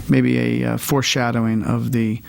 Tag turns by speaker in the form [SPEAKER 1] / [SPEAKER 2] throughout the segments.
[SPEAKER 1] maybe a foreshadowing of the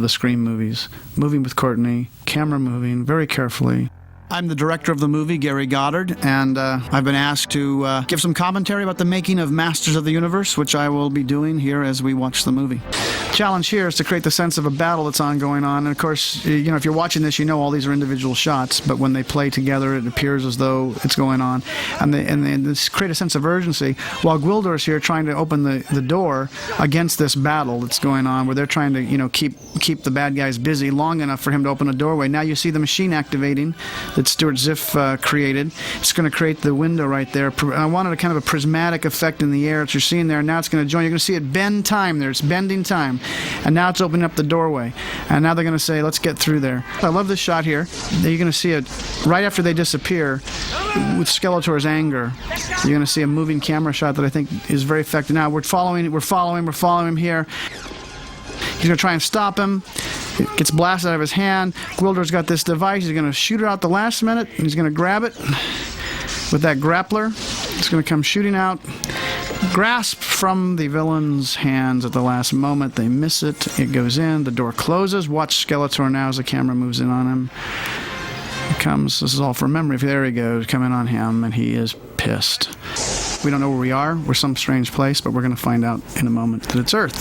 [SPEAKER 1] Scream movies. Moving with Courtney, camera moving very carefully. I'm the director of the movie, Gary Goddard, and I've been asked to give some commentary about the making of Masters of the Universe, which I will be doing here as we watch the movie. The challenge here is to create the sense of a battle that's going on. And of course, you know, if you're watching this, you know all these are individual shots, but when they play together, it appears as though it's going on. And they create a sense of urgency, while Gwildor's here trying to open the door against this battle that's going on, where they're trying to, you know, keep the bad guys busy long enough for him to open a doorway. Now you see the machine activating that Stuart Ziff created. It's going to create the window right there. I wanted a kind of a prismatic effect in the air that you're seeing there. Now it's going to join. You're going to see it bend time there. It's bending time. And now it's opening up the doorway. And now they're going to say, let's get through there. I love this shot here. You're going to see it right after they disappear with Skeletor's anger. You're going to see a moving camera shot that I think is very effective. Now we're following him here. He's going to try and stop him. It gets blasted out of his hand. Gwildor's got this device. He's going to shoot it out the last minute. And he's going to grab it with that grappler. It's going to come shooting out. Grasp from the villain's hands at the last moment. They miss it. It goes in. The door closes. Watch Skeletor now as the camera moves in on him. It comes. This is all from memory. There he goes, coming on him, and he is pissed. We don't know where we are. We're some strange place, but we're going to find out in a moment that it's Earth.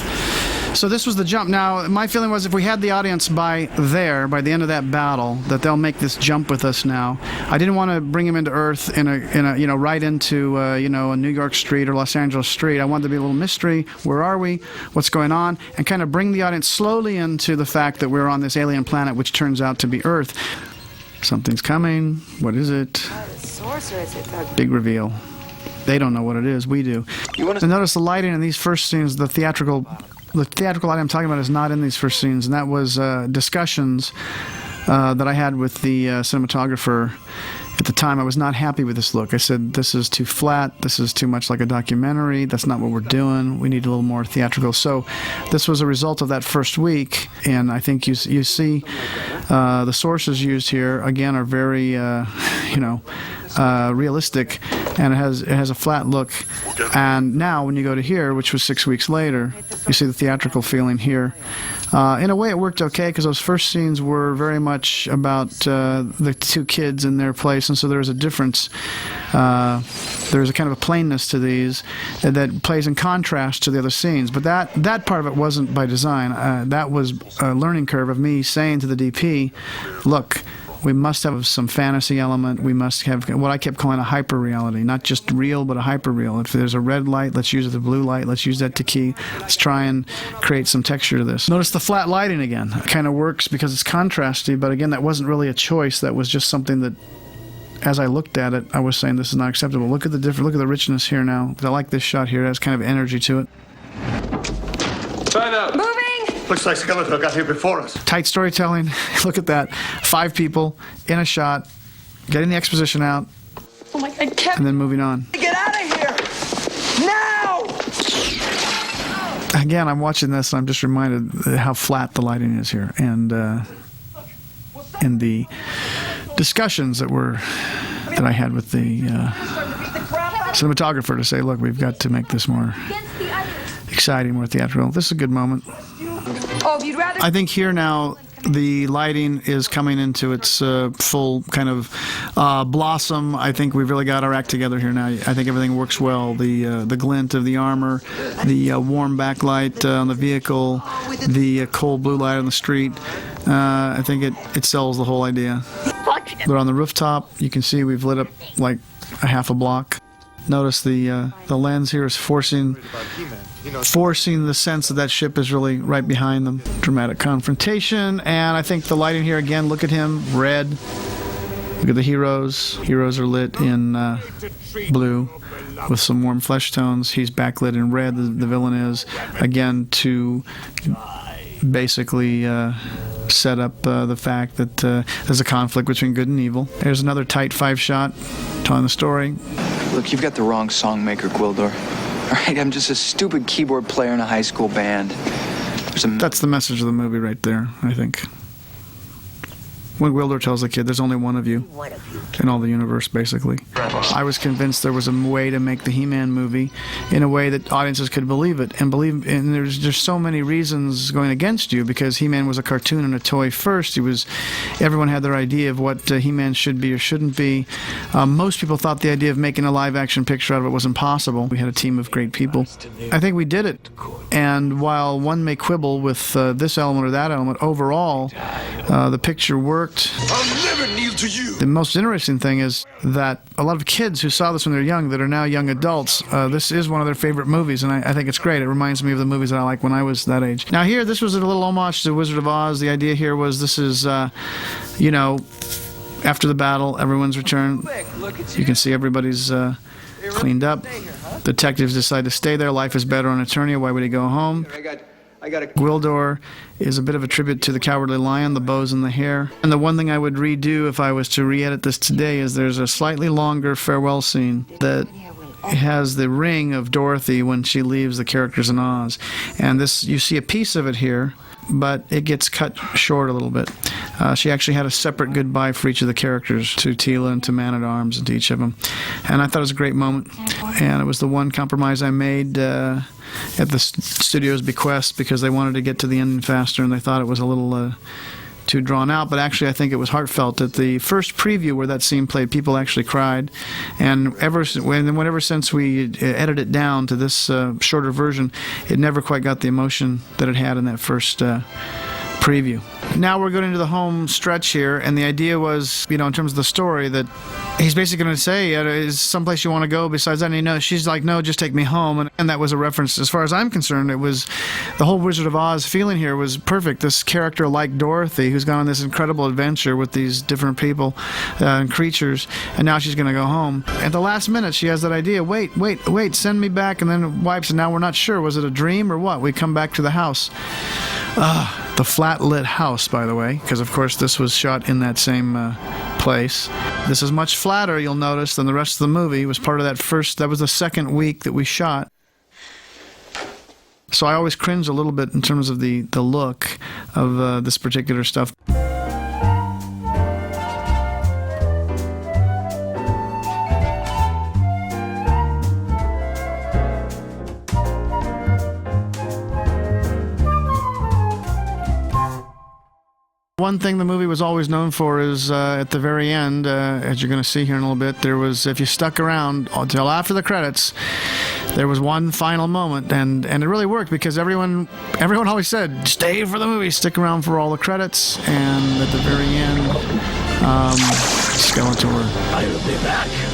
[SPEAKER 1] So this was the jump. Now, my feeling was if we had the audience by the end of that battle, that they'll make this jump with us now. I didn't want to bring him into Earth in a you know, right into you know, a New York street or Los Angeles street. I wanted to be a little mystery. Where are we? What's going on? And kind of bring the audience slowly into the fact that we're on this alien planet, which turns out to be Earth. Something's coming. What is it?
[SPEAKER 2] The sorcerer, is it?
[SPEAKER 1] Big reveal. They don't know what it is. We do. And notice the lighting in these first scenes, the theatrical lighting I'm talking about is not in these first scenes, and that was discussions that I had with the cinematographer at the time. I was not happy with this look. I said, this is too flat, this is too much like a documentary, that's not what we're doing, we need a little more theatrical. So this was a result of that first week, and I think you see the sources used here, again, are very, you know, realistic, and it has a flat look. And now when you go to here, which was 6 weeks later, you see the theatrical feeling here. In a way it worked okay, because those first scenes were very much about the two kids in their place, and so there was a difference. There's a kind of a plainness to these that plays in contrast to the other scenes, but that part of it wasn't by design. That was a learning curve of me saying to the DP, look, we must have some fantasy element. We must have what I kept calling a hyper reality, not just real, but a hyper real. If there's a red light, let's use the blue light. Let's use that to key. Let's try and create some texture to this. Notice the flat lighting again. It kind of works because it's contrasty, but again, that wasn't really a choice. That was just something that, as I looked at it, I was saying this is not acceptable. Look at the richness here now. I like this shot here. It has kind of energy to it.
[SPEAKER 3] Sign up.
[SPEAKER 2] Moving!
[SPEAKER 3] Looks like Skeletor got here before us.
[SPEAKER 1] Tight storytelling. Look at that. 5 people in a shot, getting the exposition out,
[SPEAKER 2] Oh my God, Kevin!
[SPEAKER 1] and then moving on.
[SPEAKER 2] Get out of here! Now!
[SPEAKER 1] Again, I'm watching this and I'm just reminded how flat the lighting is here, and in the discussions that I had with the cinematographer to say, look, we've got to make this more exciting, more theatrical. This is a good moment.
[SPEAKER 2] Oh, if you'd rather...
[SPEAKER 1] I think here now the lighting is coming into its full kind of blossom. I think we've really got our act together here now. I think everything works well. The glint of the armor, the warm backlight on the vehicle, the cold blue light on the street. I think it sells the whole idea. But on the rooftop, you can see we've lit up like a half a block. Notice the lens here is forcing the sense that ship is really right behind them. Dramatic confrontation, and I think the lighting here again, look at him, red. Look at the heroes. Heroes are lit in blue with some warm flesh tones. He's backlit in red, the villain is, again, to basically set up the fact that there's a conflict between good and evil. There's another tight 5 shot telling the story.
[SPEAKER 4] Look, you've got the wrong songmaker, Gwildor. All right, I'm just a stupid keyboard player in a high school band.
[SPEAKER 1] That's the message of the movie right there, I think. when Gwildor tells the kid, there's only one of you in all the universe, basically. I was convinced there was a way to make the He-Man movie in a way that audiences could believe it, and there's just so many reasons going against you, because He-Man was a cartoon and a toy first. Everyone had their idea of what He-Man should be or shouldn't be. Most people thought the idea of making a live-action picture out of it was impossible. We had a team of great people. I think we did it, and while one may quibble with this element or that element, overall, the picture worked.
[SPEAKER 3] I'll never kneel to you.
[SPEAKER 1] The most interesting thing is that a lot of kids who saw this when they were young, that are now young adults, this is one of their favorite movies, and I think it's great. It reminds me of the movies that I liked when I was that age. Now here, this was a little homage to Wizard of Oz. The idea here was this is, you know, after the battle, everyone's returned. You can see everybody's cleaned up. Detectives decide to stay there. Life is better on Eternia. Why would he go home? Gwildor is a bit of a tribute to the Cowardly Lion, the bows and the hair. And the one thing I would redo if I was to re-edit this today is there's a slightly longer farewell scene that has the ring of Dorothy when she leaves the characters in Oz. And this, you see a piece of it here, but it gets cut short a little bit. She actually had a separate goodbye for each of the characters, to Teela and to Man-at-Arms and to each of them. And I thought it was a great moment. And it was the one compromise I made at the studio's bequest, because they wanted to get to the ending faster and they thought it was a little too drawn out. But actually, I think it was heartfelt. At the first preview where that scene played, people actually cried. And ever since we edited it down to this shorter version, it never quite got the emotion that it had in that first preview. Now we're going into the home stretch here, and the idea was, you know, in terms of the story, that he's basically going to say, is someplace you want to go besides that? And, you know, she's like, no, just take me home. And that was a reference, as far as I'm concerned, it was the whole Wizard of Oz feeling here was perfect. This character like Dorothy, who's gone on this incredible adventure with these different people and creatures, and now she's going to go home. At the last minute, she has that idea, wait, send me back, and then wipes, and now we're not sure, was it a dream or what? We come back to the house. The flat-lit house, by the way, because of course this was shot in that same place. This is much flatter, you'll notice, than the rest of the movie. It was part of that was the second week that we shot. So I always cringe a little bit in terms of the look of this particular stuff. One thing the movie was always known for is at the very end, as you're going to see here in a little bit, there was, if you stuck around until after the credits, there was one final moment, and it really worked, because everyone always said, stay for the movie, stick around for all the credits, and at the very end, Skeletor.
[SPEAKER 3] I'll be back.